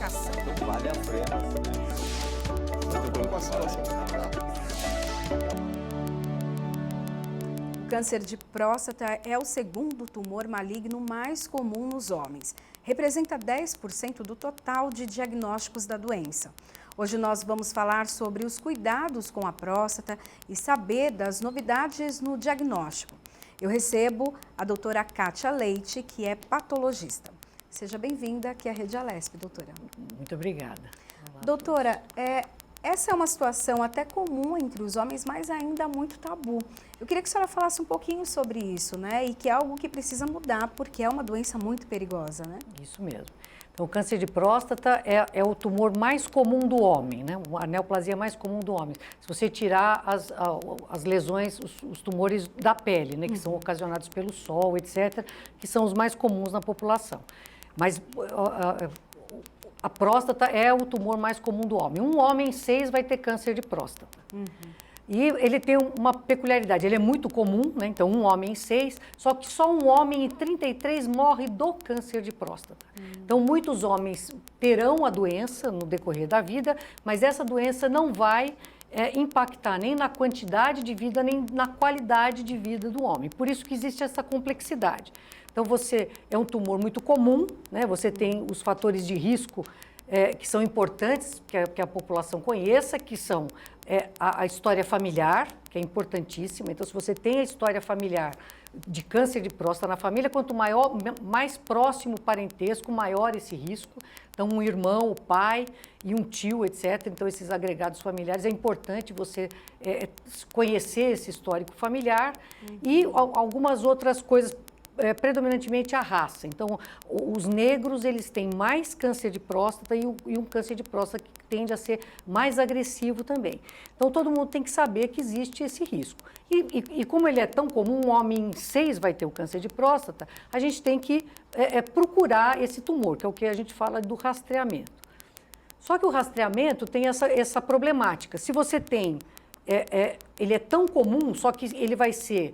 medicação. Vale a pena, O câncer de próstata é o segundo tumor maligno mais comum nos homens. Representa 10% do total de diagnósticos da doença. Hoje nós vamos falar sobre os cuidados com a próstata e saber das novidades no diagnóstico. Eu recebo a doutora Kátia Leite, que é patologista. Seja bem-vinda aqui à Rede Alesp, doutora. Muito obrigada. Olá, doutora, essa é uma situação até comum entre os homens, mas ainda muito tabu. Eu queria que a senhora falasse um pouquinho sobre isso, né? E que é algo que precisa mudar, porque é uma doença muito perigosa, né? Isso mesmo. Então, o câncer de próstata é o tumor mais comum do homem, né? A neoplasia mais comum do homem. Se você tirar as lesões, os tumores da pele, né? Que são ocasionados pelo sol, etc., que são os mais comuns na população. Mas a próstata é o tumor mais comum do homem. Um homem em 6 vai ter câncer de próstata. E ele tem uma peculiaridade, ele é muito comum, né? Então um homem em 6, só que só um homem em 33 morre do câncer de próstata. Então muitos homens terão a doença no decorrer da vida, mas essa doença não vai impactar nem na quantidade de vida, nem na qualidade de vida do homem. Por isso que existe essa complexidade. Então é um tumor muito comum, né? Você tem os fatores de risco que são importantes que a população conheça, que são a história familiar, que é importantíssima. Então, se você tem a história familiar de câncer de próstata na família, quanto mais próximo o parentesco, maior esse risco. Então, um irmão, o pai e um tio, etc. Então, esses agregados familiares, é importante você conhecer esse histórico familiar e algumas outras coisas, predominantemente a raça. Então, os negros, eles têm mais câncer de próstata e um câncer de próstata que tende a ser mais agressivo também. Então, todo mundo tem que saber que existe esse risco. E como ele é tão comum, um homem em 6 vai ter o câncer de próstata, a gente tem que procurar esse tumor, que é o que a gente fala do rastreamento. Só que o rastreamento tem essa problemática. Se você tem, ele é tão comum, só que ele vai ser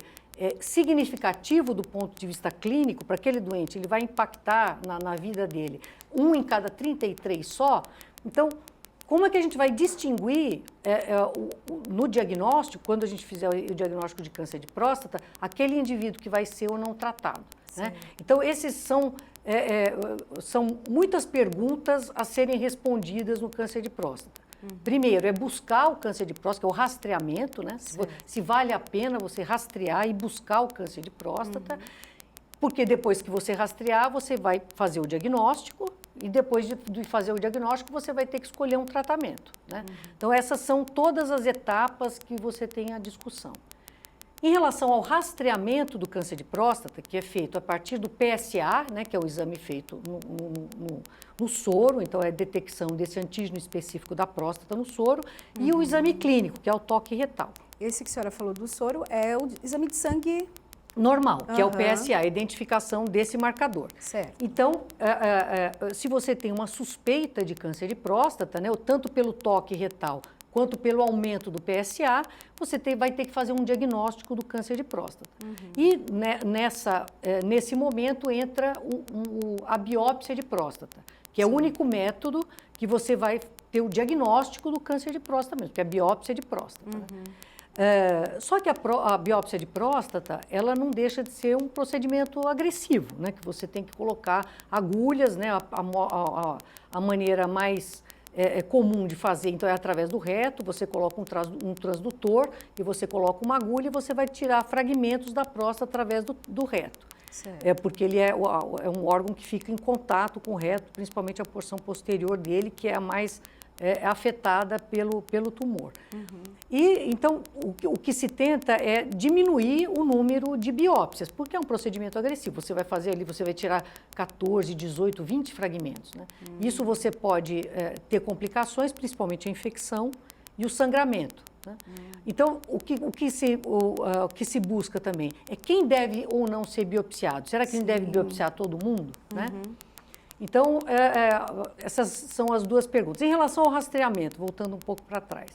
significativo do ponto de vista clínico para aquele doente, ele vai impactar na vida dele, 1 em cada 33 só. Então, como é que a gente vai distinguir no diagnóstico, quando a gente fizer o diagnóstico de câncer de próstata, aquele indivíduo que vai ser ou não tratado, né? Então, esses são muitas perguntas a serem respondidas no câncer de próstata. Primeiro, é buscar o câncer de próstata, que é o rastreamento, né? Se vale a pena você rastrear e buscar o câncer de próstata, porque depois que você rastrear, você vai fazer o diagnóstico e depois de fazer o diagnóstico, você vai ter que escolher um tratamento, né? Então, essas são todas as etapas que você tem a discussão. Em relação ao rastreamento do câncer de próstata, que é feito a partir do PSA, né, que é o exame feito no soro, então é a detecção desse antígeno específico da próstata no soro, e o exame clínico, que é o toque retal. Esse que a senhora falou do soro é o exame de sangue normal, que é o PSA, a identificação desse marcador. Certo. Então, se você tem uma suspeita de câncer de próstata, né, tanto pelo toque retal quanto pelo aumento do PSA, você vai ter que fazer um diagnóstico do câncer de próstata. E nesse momento entra a biópsia de próstata, que é o único método que você vai ter o diagnóstico do câncer de próstata mesmo, que é a biópsia de próstata. Só que a biópsia de próstata, ela não deixa de ser um procedimento agressivo, né? Que você tem que colocar agulhas, né? A maneira mais comum de fazer, então, é através do reto, você coloca um transdutor e você coloca uma agulha e você vai tirar fragmentos da próstata através do reto. Certo. Porque ele é um órgão que fica em contato com o reto, principalmente a porção posterior dele, que é a mais afetada pelo tumor. E, então, o que se tenta é diminuir o número de biópsias, porque é um procedimento agressivo. Você vai fazer ali, você vai tirar 14, 18, 20 fragmentos, né? Isso você pode ter complicações, principalmente a infecção e o sangramento, né? Então, o que se busca também é quem deve ou não ser biopsiado. Será que a gente deve biopsiar todo mundo, né? Então, essas são as duas perguntas. Em relação ao rastreamento, voltando um pouco para trás,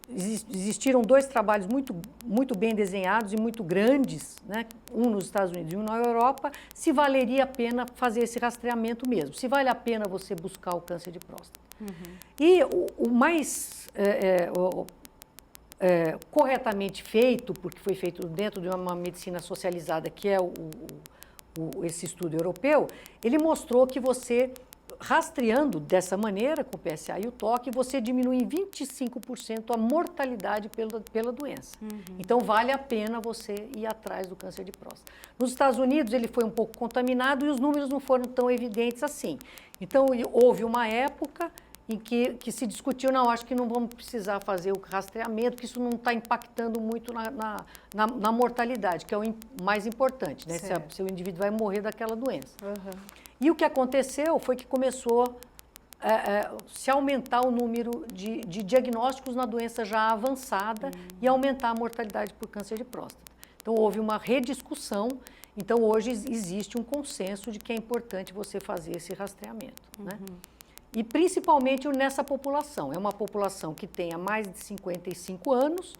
existiram dois trabalhos muito bem desenhados e muito grandes, né? Um nos Estados Unidos e um na Europa, se valeria a pena fazer esse rastreamento mesmo, se vale a pena você buscar o câncer de próstata. E o mais corretamente feito, porque foi feito dentro de uma medicina socializada, que é esse estudo europeu, ele mostrou que você, rastreando dessa maneira, com o PSA e o toque, você diminui em 25% a mortalidade pela doença. Então, vale a pena você ir atrás do câncer de próstata. Nos Estados Unidos, ele foi um pouco contaminado e os números não foram tão evidentes assim. Então, houve uma época em que se discutiu, não, acho que não vamos precisar fazer o rastreamento, porque isso não está impactando muito na mortalidade, que é o mais importante, né? Se o indivíduo vai morrer daquela doença. E o que aconteceu foi que começou a se aumentar o número de diagnósticos na doença já avançada e aumentar a mortalidade por câncer de próstata. Então, houve uma rediscussão. Então, hoje existe um consenso de que é importante você fazer esse rastreamento, né? E principalmente nessa população. É uma população que tenha mais de 55 anos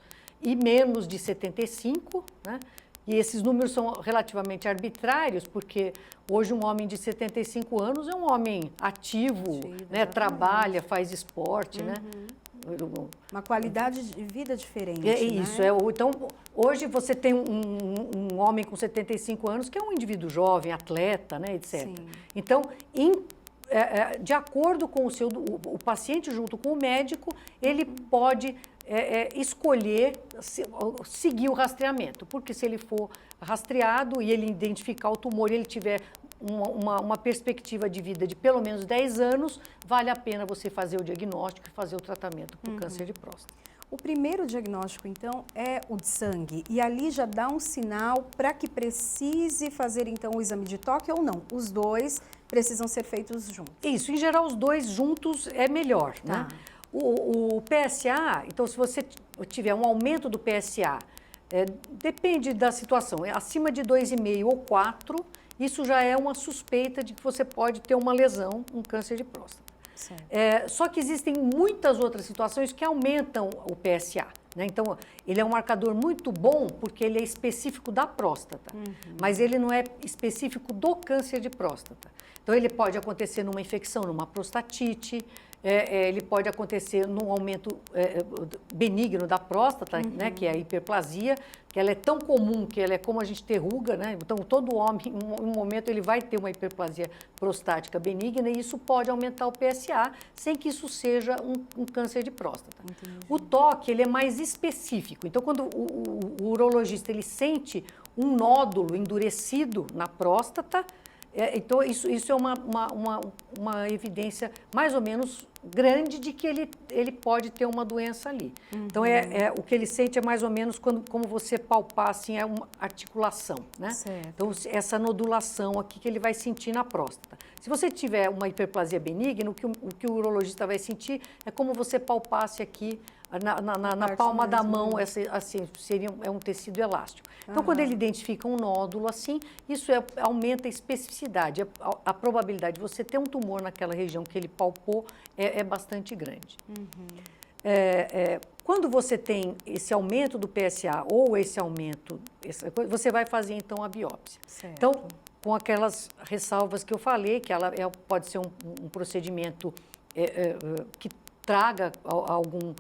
e menos de 75, né? E esses números são relativamente arbitrários, porque hoje um homem de 75 anos é um homem ativo, né? Trabalha, faz esporte, né? Uma qualidade de vida diferente, isso, né? Então, hoje você tem um homem com 75 anos que é um indivíduo jovem, atleta, né, etc. Sim. Então, de acordo com o paciente junto com o médico, ele pode escolher seguir o rastreamento, porque se ele for rastreado e ele identificar o tumor e ele tiver uma perspectiva de vida de pelo menos 10 anos, vale a pena você fazer o diagnóstico e fazer o tratamento para o câncer de próstata. O primeiro diagnóstico, então, é o de sangue, e ali já dá um sinal para que precise fazer, então, o exame de toque ou não? Os dois precisam ser feitos juntos? Isso, em geral, os dois juntos é melhor, né? O PSA, então, se você tiver um aumento do PSA, depende da situação, acima de 2,5 ou 4, isso já é uma suspeita de que você pode ter uma lesão, um câncer de próstata. Só que existem muitas outras situações que aumentam o PSA, né? Então, ele é um marcador muito bom porque ele é específico da próstata, mas ele não é específico do câncer de próstata. Então, ele pode acontecer numa infecção, numa prostatite, ele pode acontecer num aumento benigno da próstata, né, que é a hiperplasia, que ela é tão comum, que ela é como a gente ter ruga, né? Então, todo homem, em um momento, ele vai ter uma hiperplasia prostática benigna e isso pode aumentar o PSA, sem que isso seja um câncer de próstata. O toque, ele é mais específico. Então, quando o urologista ele sente um nódulo endurecido na próstata, então, isso é uma evidência mais ou menos grande de que ele pode ter uma doença ali. Então, o que ele sente é mais ou menos como você palpar, assim, uma articulação, né? Então, essa nodulação aqui que ele vai sentir na próstata. Se você tiver uma hiperplasia benigna, o que o urologista vai sentir é como você palpasse aqui na palma da mão, assim, é um tecido elástico. Então, quando ele identifica um nódulo assim, isso aumenta a especificidade. A probabilidade de você ter um tumor naquela região que ele palpou é bastante grande. Quando você tem esse aumento do PSA ou esse aumento, você vai fazer então a biópsia. Então, com aquelas ressalvas que eu falei, que ela pode ser um procedimento que traga algum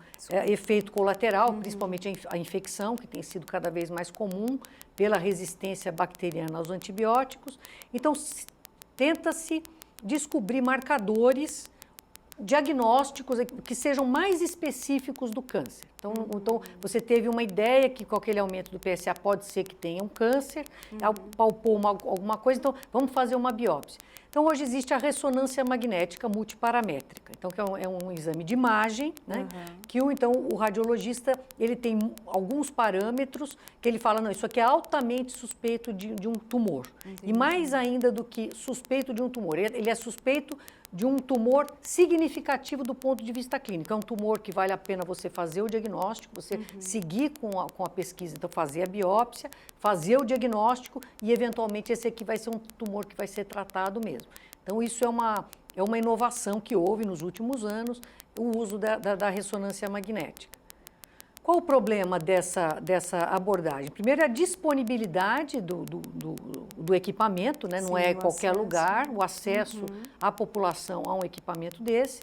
efeito colateral, principalmente a infecção, que tem sido cada vez mais comum pela resistência bacteriana aos antibióticos. Então, tenta-se descobrir marcadores diagnósticos que sejam mais específicos do câncer. Então, você teve uma ideia que com aquele aumento do PSA pode ser que tenha um câncer, palpou alguma coisa, então vamos fazer uma biópsia. Então, hoje existe a ressonância magnética multiparamétrica, então, que é um exame de imagem, né? Que o radiologista ele tem alguns parâmetros que ele fala, não, isso aqui é altamente suspeito de um tumor. E mais ainda do que suspeito de um tumor, ele é suspeito de um tumor significativo do ponto de vista clínico. É um tumor que vale a pena você fazer o diagnóstico, você seguir com a pesquisa, então fazer a biópsia, fazer o diagnóstico e, eventualmente, esse aqui vai ser um tumor que vai ser tratado mesmo. Então, isso é uma inovação que houve nos últimos anos, o uso da ressonância magnética. Qual o problema dessa abordagem? Primeiro, a disponibilidade do equipamento, né? Não é em qualquer lugar, o acesso à população a um equipamento desse,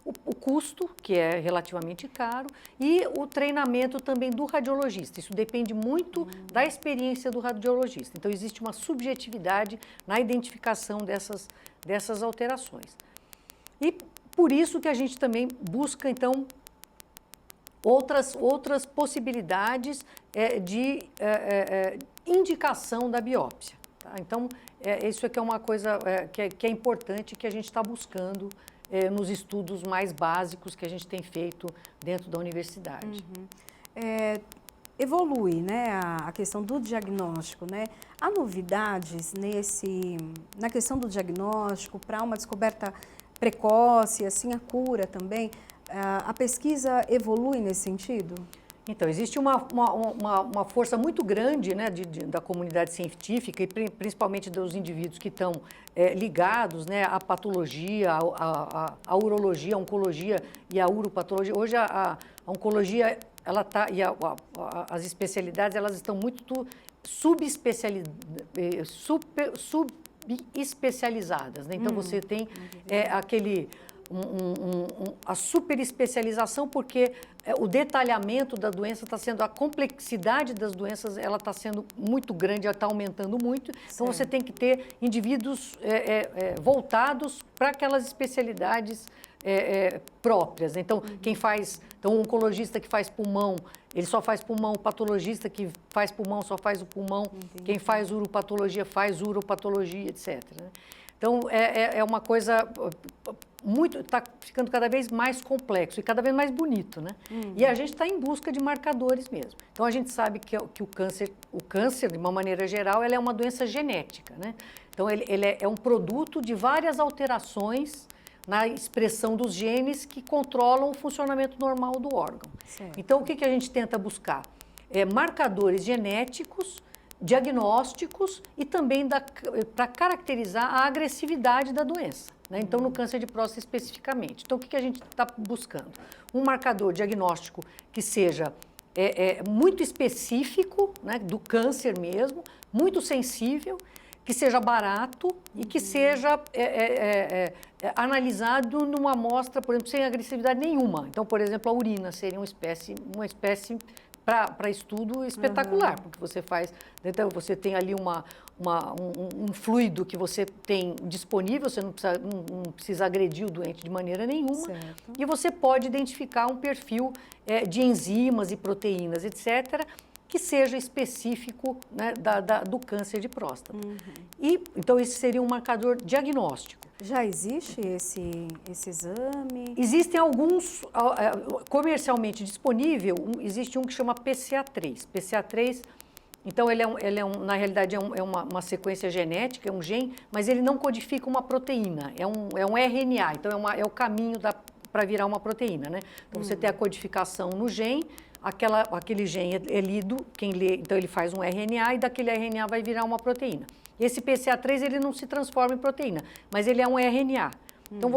o custo, que é relativamente caro, e o treinamento também do radiologista. Isso depende muito da experiência do radiologista. Então, existe uma subjetividade na identificação dessas alterações. E por isso que a gente também busca, então, outras possibilidades de indicação da biópsia. Tá? Então, isso aqui é uma coisa que é importante, que a gente está buscando nos estudos mais básicos que a gente tem feito dentro da universidade. Evolui, né, a questão do diagnóstico, né? Há novidades na questão do diagnóstico para uma descoberta precoce, assim a cura também? A pesquisa evolui nesse sentido? Então, existe uma força muito grande, né, da comunidade científica e principalmente dos indivíduos que estão ligados, né, à patologia, à urologia, à oncologia e à uropatologia. Hoje a oncologia e as especialidades elas estão muito subespecializadas. Né? Então, você tem a superespecialização, porque o detalhamento da doença está sendo, a complexidade das doenças, ela está sendo muito grande, ela está aumentando muito. Então, você tem que ter indivíduos voltados para aquelas especialidades próprias. Então, o oncologista que faz pulmão, ele só faz pulmão, o patologista que faz pulmão só faz o pulmão, quem faz uropatologia faz uropatologia, etc. Né? Então, é uma coisa está ficando cada vez mais complexo e cada vez mais bonito, né? E a gente está em busca de marcadores mesmo. Então, a gente sabe que o câncer, de uma maneira geral, ela é uma doença genética, né? Então, ele é um produto de várias alterações na expressão dos genes que controlam o funcionamento normal do órgão. Certo. Então, o que a gente tenta buscar? Marcadores genéticos, diagnósticos e também para caracterizar a agressividade da doença. Né? Então, no câncer de próstata especificamente. Então, o que a gente está buscando? Um marcador diagnóstico que seja muito específico, né, do câncer mesmo, muito sensível, que seja barato e que seja analisado numa amostra, por exemplo, sem agressividade nenhuma. Então, por exemplo, a urina seria uma espécie para estudo espetacular, porque você faz, então você tem ali um fluido que você tem disponível, você não precisa agredir o doente de maneira nenhuma, certo. E você pode identificar um perfil de enzimas e proteínas, etc., que seja específico, né, do câncer de próstata. E, então, esse seria um marcador diagnóstico. Já existe esse exame? Existem alguns, comercialmente disponível, existe um que chama PCA3. PCA3, então, na realidade, é uma sequência genética, é um gene, mas ele não codifica uma proteína, é um RNA, então é o caminho para virar uma proteína, né? Então, você tem a codificação no gene, aquele gene é lido, quem lê, então ele faz um RNA e daquele RNA vai virar uma proteína. Esse PCA3 ele não se transforma em proteína, mas ele é um RNA. Então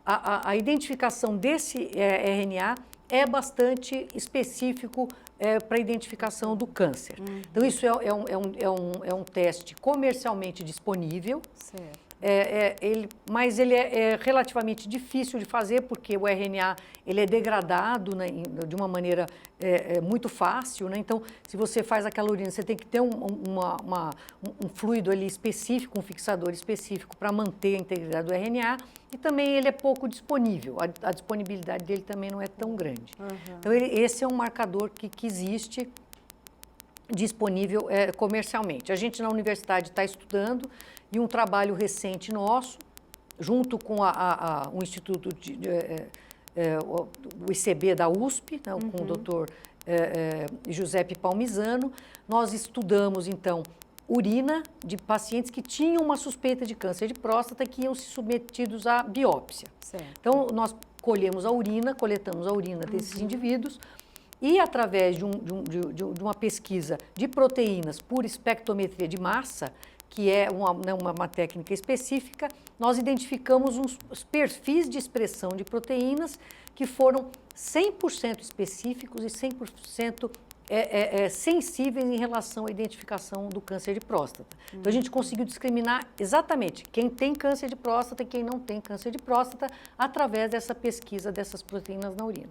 a identificação desse RNA é bastante específico para a identificação do câncer. Então isso é um teste comercialmente disponível. Certo. Mas ele é relativamente difícil de fazer, porque o RNA ele é degradado, né, de uma maneira muito fácil. Né? Então, se você faz aquela urina, você tem que ter um fluido ali específico, um fixador específico para manter a integridade do RNA, e também ele é pouco disponível, a disponibilidade dele também não é tão grande. Então, esse é um marcador que existe disponível comercialmente. A gente na universidade está estudando, e um trabalho recente nosso, junto com o Instituto, o ICB da USP, né, com o doutor Giuseppe Palmisano, nós estudamos, então, urina de pacientes que tinham uma suspeita de câncer de próstata que iam ser submetidos à biópsia. Certo. Então, nós coletamos a urina desses indivíduos e, através de uma pesquisa de proteínas por espectrometria de massa, que é uma técnica específica, nós identificamos os perfis de expressão de proteínas que foram 100% específicos e 100% sensíveis em relação à identificação do câncer de próstata. Então, a gente conseguiu discriminar exatamente quem tem câncer de próstata e quem não tem câncer de próstata através dessa pesquisa dessas proteínas na urina.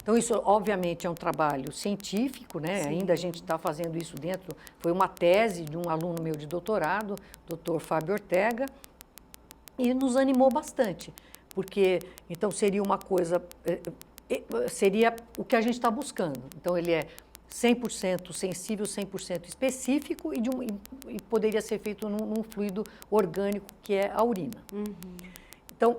Então, isso, obviamente, é um trabalho científico, né? Sim. Ainda a gente está fazendo isso dentro. Foi uma tese de um aluno meu de doutorado, Dr. Fábio Ortega, e nos animou bastante, porque, então, seria uma coisa, seria o que a gente está buscando. Então, ele é 100% sensível, 100% específico e poderia ser feito num fluido orgânico, que é a urina. Uhum. Então,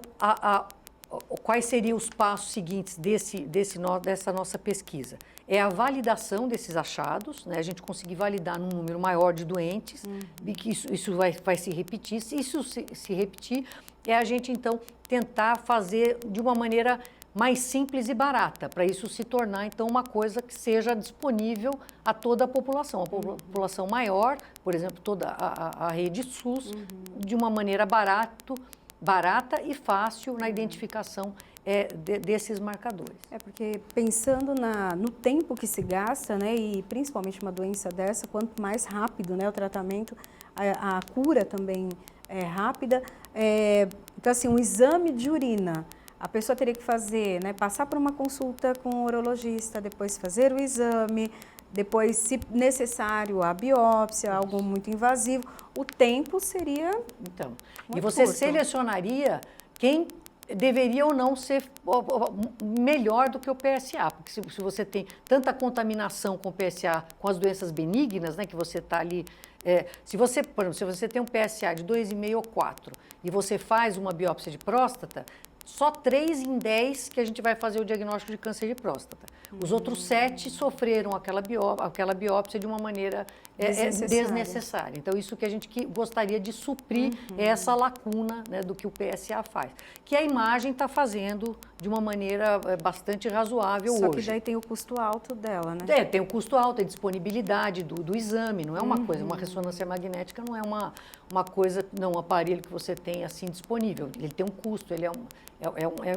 quais seriam os passos seguintes dessa nossa pesquisa? É a validação desses achados, né? A gente conseguir validar num número maior de doentes, e que isso vai se repetir. Se isso se repetir, é a gente, então, tentar fazer de uma maneira mais simples e barata, para isso se tornar, então, uma coisa que seja disponível a toda a população. A população maior, por exemplo, toda a rede SUS, de uma maneira barata e fácil na identificação desses marcadores. Porque pensando no tempo que se gasta, né, e principalmente uma doença dessa, quanto mais rápido, né, o tratamento, a cura também é rápida. Então, assim, um exame de urina, a pessoa teria que fazer, né, passar por uma consulta com o urologista, depois fazer o exame, depois, se necessário, a biópsia, algo muito invasivo. O tempo seria e você curto. Selecionaria quem deveria ou não ser melhor do que o PSA, porque se você tem tanta contaminação com o PSA, com as doenças benignas, né, que você está ali, por exemplo, se você tem um PSA de 2,5 ou 4 e você faz uma biópsia de próstata, só 3 em 10 que a gente vai fazer o diagnóstico de câncer de próstata. Os outros 7 sofreram aquela biópsia de uma maneira desnecessária. Então, isso que a gente gostaria de suprir é essa lacuna, né, do que o PSA faz. Que a imagem está fazendo de uma maneira bastante razoável hoje. Só que daí tem o custo alto dela, né? Tem o custo alto, a disponibilidade do exame, não é uma coisa, uma ressonância magnética não é uma coisa, um aparelho que você tem assim disponível. Ele tem um custo, ele é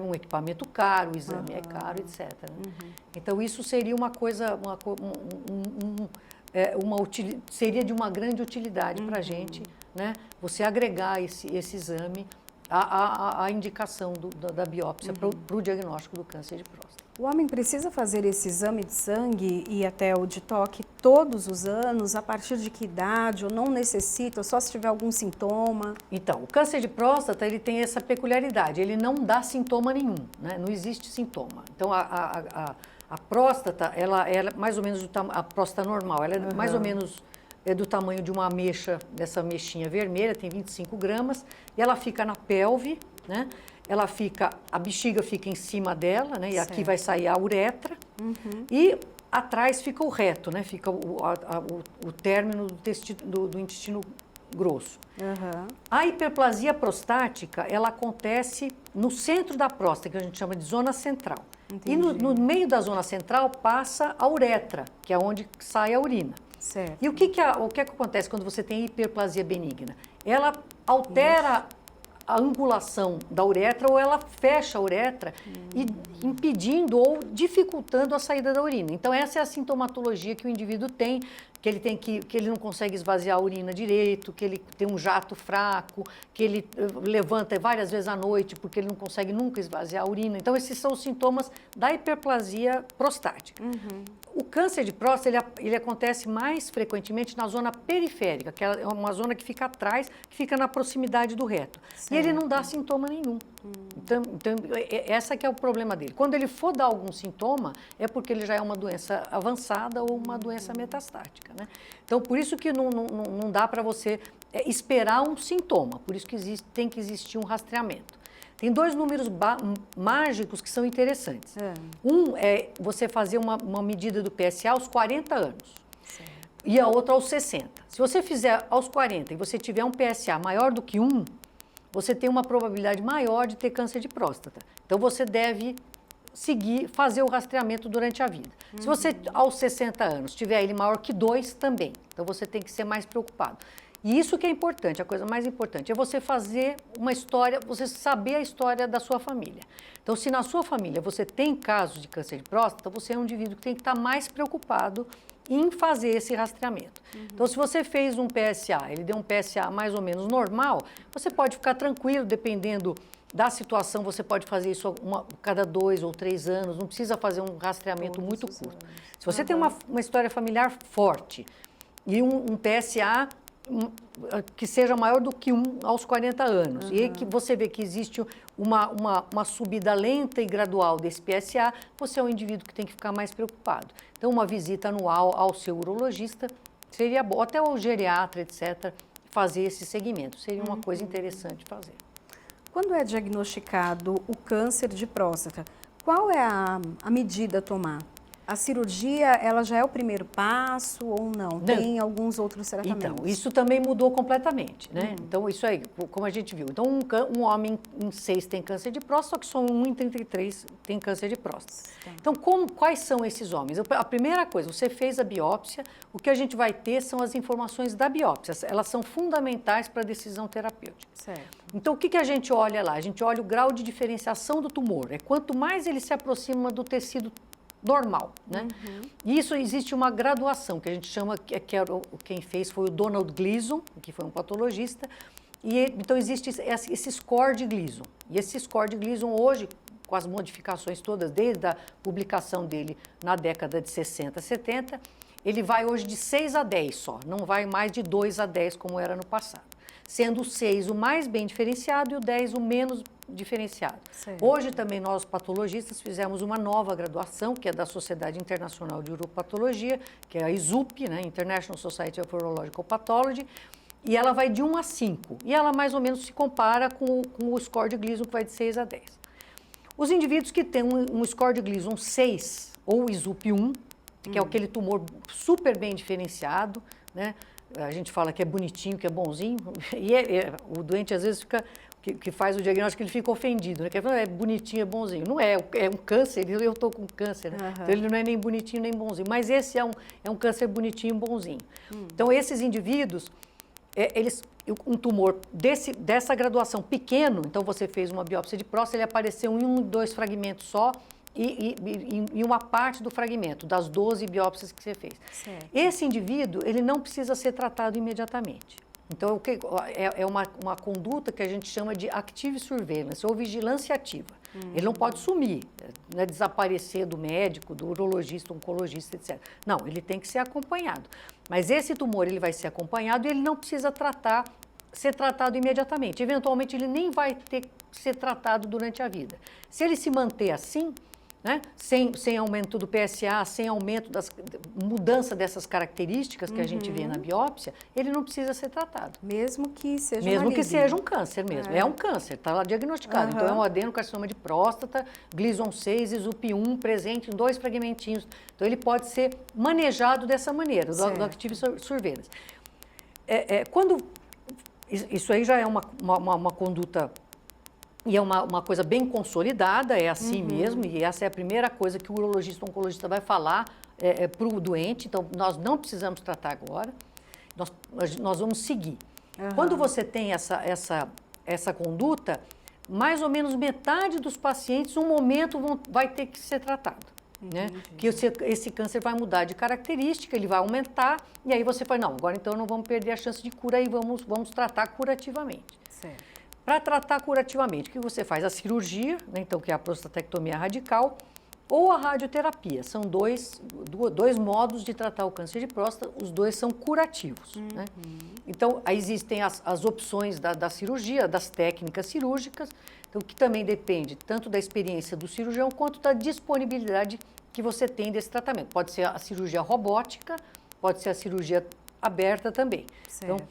um equipamento caro, o exame é caro, etc. Né? Então, isso seria uma coisa, seria de uma grande utilidade para a gente, né? Você agregar esse exame à indicação da biópsia para o diagnóstico do câncer de próstata. O homem precisa fazer esse exame de sangue e até o de toque todos os anos, a partir de que idade, ou não necessita, só se tiver algum sintoma? Então, o câncer de próstata, ele tem essa peculiaridade, ele não dá sintoma nenhum, né? Não existe sintoma. Então, a próstata, ela é mais ou menos a próstata normal, ela é mais ou menos do tamanho de uma ameixa, dessa ameixinha vermelha, tem 25 gramas, e ela fica na pelve, né? A bexiga fica em cima dela, né? E aqui vai sair a uretra, e atrás fica o reto, né? Fica o término do intestino grosso. A hiperplasia prostática, ela acontece no centro da próstata, que a gente chama de zona central. Entendi. E no meio da zona central passa a uretra, que é onde sai a urina. Certo. E o que acontece quando você tem hiperplasia benigna? Ela altera a angulação da uretra, ou ela fecha a uretra, impedindo ou dificultando a saída da urina. Então, essa é a sintomatologia que o indivíduo tem, que ele não consegue esvaziar a urina direito, que ele tem um jato fraco, que ele levanta várias vezes à noite porque ele não consegue nunca esvaziar a urina. Então, esses são os sintomas da hiperplasia prostática. O câncer de próstata, ele acontece mais frequentemente na zona periférica, que é uma zona que fica atrás, que fica na proximidade do reto. Certo. E ele não dá sintoma nenhum. Então, essa que é o problema dele. Quando ele for dar algum sintoma, é porque ele já é uma doença avançada ou uma doença metastática, né? Então, por isso que não dá para você esperar um sintoma, por isso que tem que existir um rastreamento. Tem 2 números mágicos que são interessantes. Um é você fazer uma medida do PSA aos 40 anos. Certo. E a outra aos 60. Se você fizer aos 40 e você tiver um PSA maior do que 1, você tem uma probabilidade maior de ter câncer de próstata. Então, você deve fazer o rastreamento durante a vida. Se você, aos 60 anos, tiver ele maior que 2, também. Então, você tem que ser mais preocupado. E isso que é importante, a coisa mais importante, é você fazer uma história, você saber a história da sua família. Então, se na sua família você tem casos de câncer de próstata, você é um indivíduo que tem que estar mais preocupado em fazer esse rastreamento. Então, se você fez um PSA, ele deu um PSA mais ou menos normal, você pode ficar tranquilo, dependendo da situação, você pode fazer isso cada 2 ou 3 anos, não precisa fazer um rastreamento muito curto. Se você tem uma história familiar forte e um PSA que seja maior do que 1 aos 40 anos, e que você vê que existe uma subida lenta e gradual desse PSA, você é um indivíduo que tem que ficar mais preocupado. Então, uma visita anual ao seu urologista seria bom, até o geriatra, etc., fazer esse segmento, seria uma coisa interessante fazer. Quando é diagnosticado o câncer de próstata, qual é a medida a tomar? A cirurgia, ela já é o primeiro passo ou não? Tem alguns outros tratamentos? Então, isso também mudou completamente, né? Então, isso aí, como a gente viu. Então, um homem em 6 tem câncer de próstata, só que só 1 em 33 tem câncer de próstata. Então, quais são esses homens? A primeira coisa, você fez a biópsia, o que a gente vai ter são as informações da biópsia. Elas são fundamentais para a decisão terapêutica. Certo. Então, o que a gente olha lá? A gente olha o grau de diferenciação do tumor. É quanto mais ele se aproxima do tecido normal, né? E isso existe uma graduação, que a gente chama, quem fez foi o Donald Gleason, que foi um patologista, então existe esse score de Gleason. E esse score de Gleason hoje, com as modificações todas, desde a publicação dele na década de 60, 70, ele vai hoje de 6 a 10 só, não vai mais de 2 a 10 como era no passado. Sendo o 6 o mais bem diferenciado e o 10 o menos diferenciado. Certo. Hoje também nós patologistas fizemos uma nova graduação, que é da Sociedade Internacional de Uropatologia, que é a ISUP, né, International Society of Urological Pathology, e ela vai de 1 a 5, e ela mais ou menos se compara com o score de Gleason, que vai de 6 a 10. Os indivíduos que têm um score de Gleason 6, ou ISUP 1, que é aquele tumor super bem diferenciado, né? A gente fala que é bonitinho, que é bonzinho, e o doente às vezes que faz o diagnóstico, ele fica ofendido, né? Que é bonitinho, é bonzinho. Não é, é um câncer, eu estou com câncer, né? Então ele não é nem bonitinho nem bonzinho, mas esse é um câncer bonitinho e bonzinho. Então esses indivíduos, um tumor dessa graduação pequeno, então você fez uma biópsia de próstata, ele apareceu em 1, 2 fragmentos só, e uma parte do fragmento, das 12 biópsias que você fez. Certo. Esse indivíduo, ele não precisa ser tratado imediatamente. Então, é uma conduta que a gente chama de active surveillance, ou vigilância ativa. Ele não pode sumir, né, desaparecer do médico, do urologista, oncologista, etc. Não, ele tem que ser acompanhado. Mas esse tumor, ele vai ser acompanhado e ele não precisa ser tratado imediatamente. Eventualmente, ele nem vai ter que ser tratado durante a vida. Se ele se manter assim, né, sem aumento do PSA, sem aumento mudança dessas características que a gente vê na biópsia, ele não precisa ser tratado. Mesmo que seja Mesmo maligno. que seja um câncer mesmo. É um câncer, está lá diagnosticado. Então, é um adenocarcinoma de próstata, Gleason 6, ISUP 1, presente em 2 fragmentinhos. Então, ele pode ser manejado dessa maneira, do Active Surveillance. Isso aí já é uma conduta... E é uma coisa bem consolidada, é assim mesmo, e essa é a primeira coisa que o urologista oncologista vai falar para o doente. Então, nós não precisamos tratar agora, nós vamos seguir. Quando você tem essa conduta, mais ou menos metade dos pacientes, um momento, vai ter que ser tratado. Né? Que esse câncer vai mudar de característica, ele vai aumentar, e aí você fala, não, agora então não vamos perder a chance de cura e vamos tratar curativamente. Certo. Para tratar curativamente, o que você faz? A cirurgia, né, então, que é a prostatectomia radical, ou a radioterapia. São dois modos de tratar o câncer de próstata, os dois são curativos. Né? Então, aí existem as opções da cirurgia, das técnicas cirúrgicas, então, que também depende tanto da experiência do cirurgião quanto da disponibilidade que você tem desse tratamento. Pode ser a cirurgia robótica, pode ser a cirurgia aberta também. Certo. Então,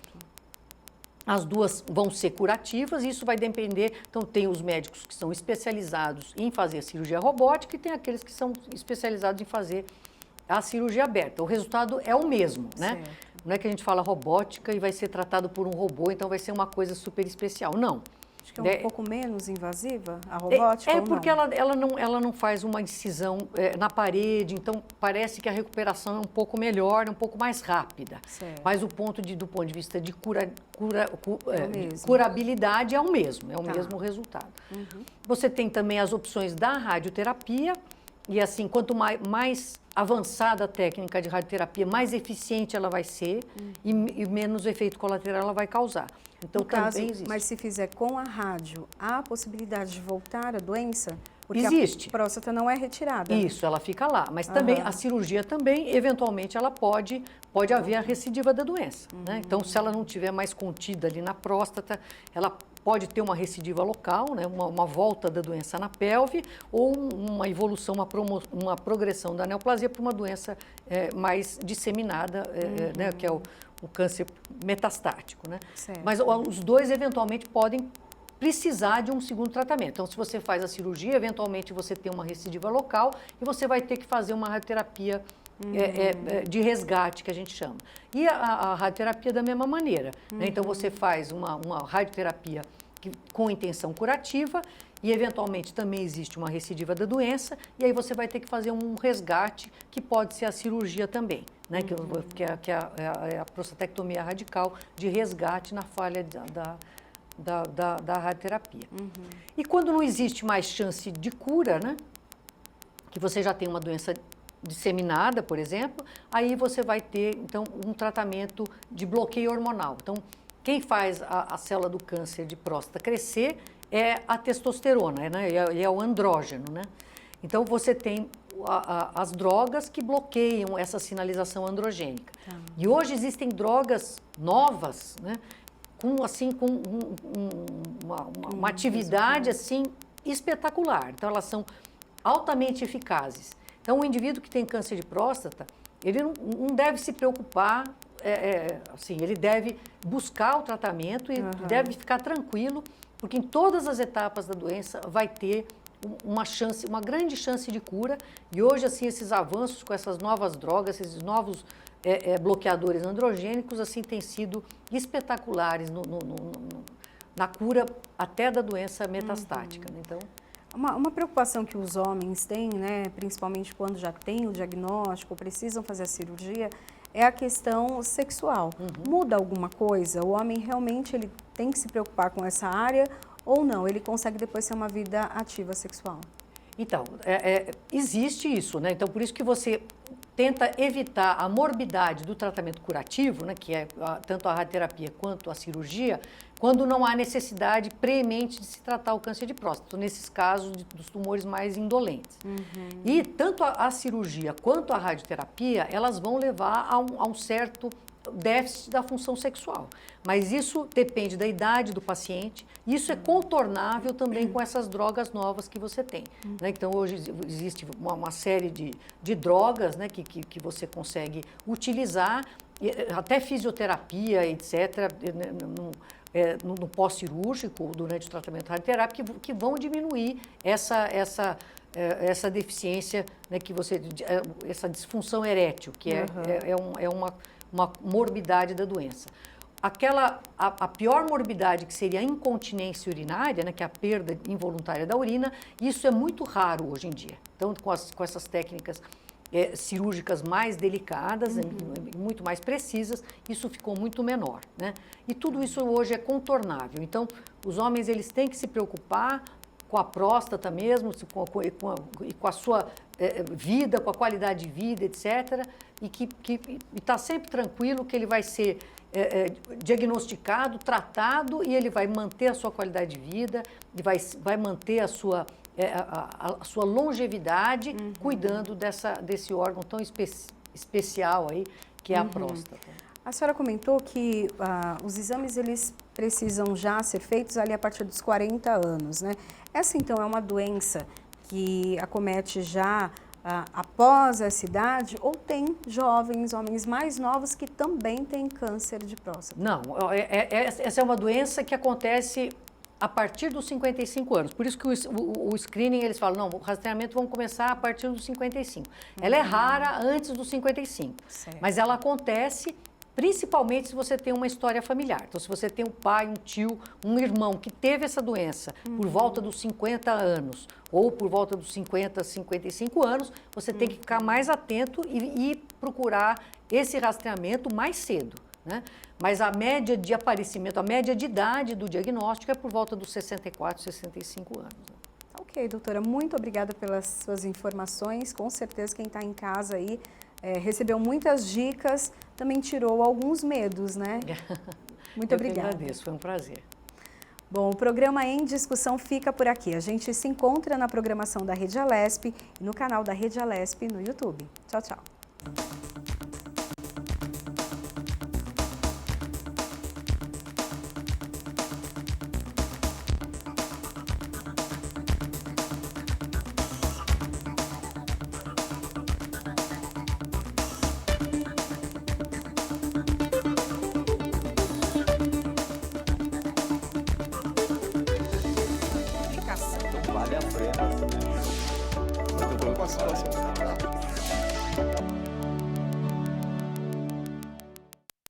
as duas vão ser curativas, e isso vai depender. Então, tem os médicos que são especializados em fazer a cirurgia robótica e tem aqueles que são especializados em fazer a cirurgia aberta. O resultado é o mesmo, né? Não é que a gente fala robótica e vai ser tratado por um robô, então vai ser uma coisa super especial. Não. Acho que é um pouco menos invasiva a robótica ou não? Porque ela não faz uma incisão na parede, então parece que a recuperação é um pouco melhor, um pouco mais rápida. Certo. Mas do ponto de vista de curabilidade é o mesmo resultado. Você tem também as opções da radioterapia, e assim, quanto mais avançada a técnica de radioterapia, mais eficiente ela vai ser e menos efeito colateral ela vai causar. Então, no caso, também existe. Mas se fizer com a rádio, há a possibilidade de voltar a doença? Porque existe. A próstata não é retirada. Isso, ela fica lá. Mas também a cirurgia também, eventualmente, ela pode haver a recidiva da doença. Né? Então, se ela não estiver mais contida ali na próstata, ela pode ter uma recidiva local, né? uma volta da doença na pelve, ou uma evolução, uma progressão da neoplasia para uma doença mais disseminada, né? Que é o câncer metastático. Né? Mas os dois, eventualmente, podem precisar de um segundo tratamento. Então, se você faz a cirurgia, eventualmente você tem uma recidiva local e você vai ter que fazer uma radioterapia de resgate, que a gente chama. E a radioterapia da mesma maneira. Né? Então, você faz uma radioterapia com intenção curativa e, eventualmente, também existe uma recidiva da doença e aí você vai ter que fazer um resgate, que pode ser a cirurgia também, né? Que é a prostatectomia radical de resgate na falha da radioterapia. E quando não existe mais chance de cura, né? Que você já tem uma doença disseminada, por exemplo, aí você vai ter, então, um tratamento de bloqueio hormonal. Então, quem faz a célula do câncer de próstata crescer é a testosterona, né? É o andrógeno, né? Então, você tem as drogas que bloqueiam essa sinalização androgênica. E hoje existem drogas novas, né? Com uma atividade assim espetacular. Então, elas são altamente eficazes. Então, o indivíduo que tem câncer de próstata, ele não deve se preocupar, assim, ele deve buscar o tratamento e deve ficar tranquilo, porque em todas as etapas da doença vai ter uma grande chance de cura. E hoje, assim, esses avanços com essas novas drogas, esses novos bloqueadores androgênicos, assim, têm sido espetaculares na cura até da doença metastática. Né? Então, uma preocupação que os homens têm, né, principalmente quando já têm o diagnóstico, precisam fazer a cirurgia, é a questão sexual. Muda alguma coisa? O homem realmente ele tem que se preocupar com essa área ou não? Ele consegue depois ter uma vida ativa sexual? Então, existe isso, né? Então, por isso que você tenta evitar a morbidade do tratamento curativo, né, que é tanto a radioterapia quanto a cirurgia, quando não há necessidade preemente de se tratar o câncer de próstata, nesses casos dos tumores mais indolentes. E tanto a cirurgia quanto a radioterapia, elas vão levar a um certo déficit da função sexual. Mas isso depende da idade do paciente, e isso é contornável também com essas drogas novas que você tem. Né? Então, hoje existe uma série de drogas, né, que você consegue utilizar, até fisioterapia, etc., no pós-cirúrgico, durante o tratamento radioterápico, que vão diminuir essa deficiência, né, essa disfunção erétil, que é uma morbidade da doença. A pior morbidade, que seria a incontinência urinária, né, que é a perda involuntária da urina, isso é muito raro hoje em dia. Então, com essas técnicas cirúrgicas mais delicadas, muito mais precisas, isso ficou muito menor, né? E tudo isso hoje é contornável. Então, os homens eles têm que se preocupar com a próstata mesmo, com a sua vida, com a qualidade de vida, etc. E está sempre tranquilo que ele vai ser diagnosticado, tratado, e ele vai manter a sua qualidade de vida, e vai manter a sua longevidade, cuidando desse órgão tão especial aí, que é a próstata. A senhora comentou que os exames eles precisam já ser feitos ali a partir dos 40 anos, né? Essa, então, é uma doença que acomete já após essa idade, ou tem jovens, homens mais novos que também têm câncer de próstata? Não, essa é uma doença que acontece a partir dos 55 anos. Por isso que o screening, eles falam, não, o rastreamento vamos começar a partir dos 55. Ela é rara antes dos 55, mas ela acontece principalmente se você tem uma história familiar. Então, se você tem um pai, um tio, um irmão que teve essa doença por volta dos 50 anos ou por volta dos 50, 55 anos, você tem que ficar mais atento e procurar esse rastreamento mais cedo, né? Mas a média de aparecimento, a média de idade do diagnóstico é por volta dos 64, 65 anos. Né? Ok, doutora, muito obrigada pelas suas informações. Com certeza quem está em casa aí recebeu muitas dicas, também tirou alguns medos, né? Muito obrigada. Eu que agradeço, foi um prazer. Bom, o programa Em Discussão fica por aqui. A gente se encontra na programação da Rede Alesp e no canal da Rede Alesp no YouTube. Tchau, tchau. Vale a pena. Eu tô com a situação.